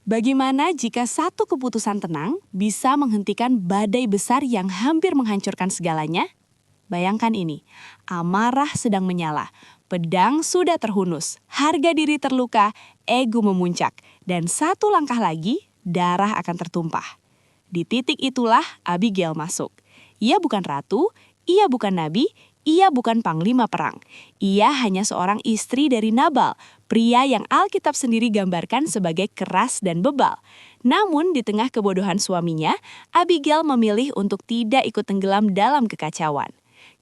Bagaimana jika satu keputusan tenang bisa menghentikan badai besar yang hampir menghancurkan segalanya? Bayangkan ini, amarah sedang menyala, pedang sudah terhunus, harga diri terluka, ego memuncak, dan satu langkah lagi, darah akan tertumpah. Di titik itulah Abigail masuk. Ia bukan ratu, ia bukan nabi, ia bukan panglima perang. Ia hanya seorang istri dari Nabal, pria yang Alkitab sendiri gambarkan sebagai keras dan bebal. Namun di tengah kebodohan suaminya, Abigail memilih untuk tidak ikut tenggelam dalam kekacauan.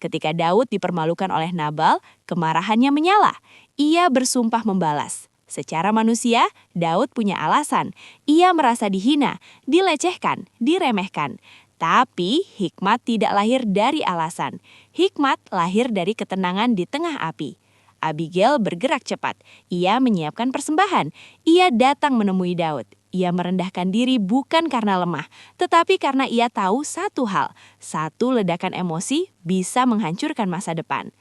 Ketika Daud dipermalukan oleh Nabal, kemarahannya menyala. Ia bersumpah membalas. Secara manusia, Daud punya alasan. Ia merasa dihina, dilecehkan, diremehkan. Tapi hikmat tidak lahir dari alasan. Hikmat lahir dari ketenangan di tengah api. Abigail bergerak cepat. Ia menyiapkan persembahan. Ia datang menemui Daud. Ia merendahkan diri bukan karena lemah, tetapi karena ia tahu satu hal. Satu ledakan emosi bisa menghancurkan masa depan.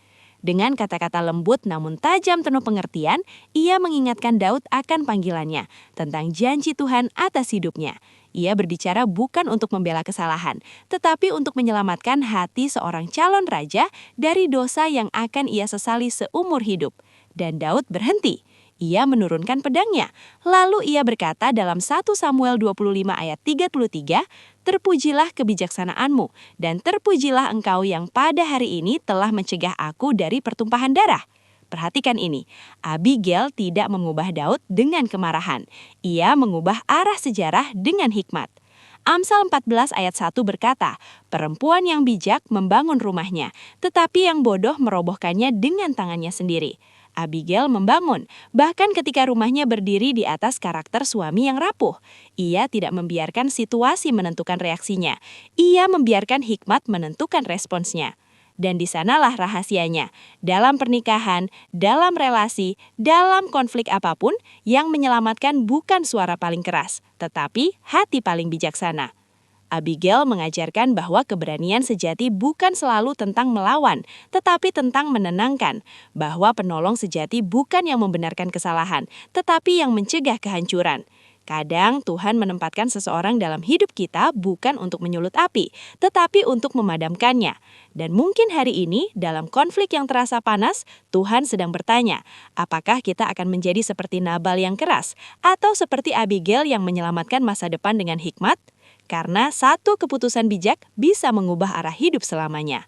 Dengan kata-kata lembut namun tajam penuh pengertian, ia mengingatkan Daud akan panggilannya, tentang janji Tuhan atas hidupnya. Ia berbicara bukan untuk membela kesalahan, tetapi untuk menyelamatkan hati seorang calon raja dari dosa yang akan ia sesali seumur hidup. Dan Daud berhenti. Ia menurunkan pedangnya. Lalu ia berkata dalam 1 Samuel 25 ayat 33, "Terpujilah kebijaksanaanmu, dan terpujilah engkau yang pada hari ini telah mencegah aku dari pertumpahan darah." Perhatikan ini, Abigail tidak mengubah Daud dengan kemarahan. Ia mengubah arah sejarah dengan hikmat. Amsal 14 ayat 1 berkata, "Perempuan yang bijak membangun rumahnya, tetapi yang bodoh merobohkannya dengan tangannya sendiri." Abigail membangun, bahkan ketika rumahnya berdiri di atas karakter suami yang rapuh. Ia tidak membiarkan situasi menentukan reaksinya. Ia membiarkan hikmat menentukan responsnya. Dan di sanalah rahasianya. Dalam pernikahan, dalam relasi, dalam konflik apapun, yang menyelamatkan bukan suara paling keras, tetapi hati paling bijaksana. Abigail mengajarkan bahwa keberanian sejati bukan selalu tentang melawan, tetapi tentang menenangkan. Bahwa penolong sejati bukan yang membenarkan kesalahan, tetapi yang mencegah kehancuran. Kadang Tuhan menempatkan seseorang dalam hidup kita bukan untuk menyulut api, tetapi untuk memadamkannya. Dan mungkin hari ini, dalam konflik yang terasa panas, Tuhan sedang bertanya, apakah kita akan menjadi seperti Nabal yang keras, atau seperti Abigail yang menyelamatkan masa depan dengan hikmat? Karena satu keputusan bijak bisa mengubah arah hidup selamanya.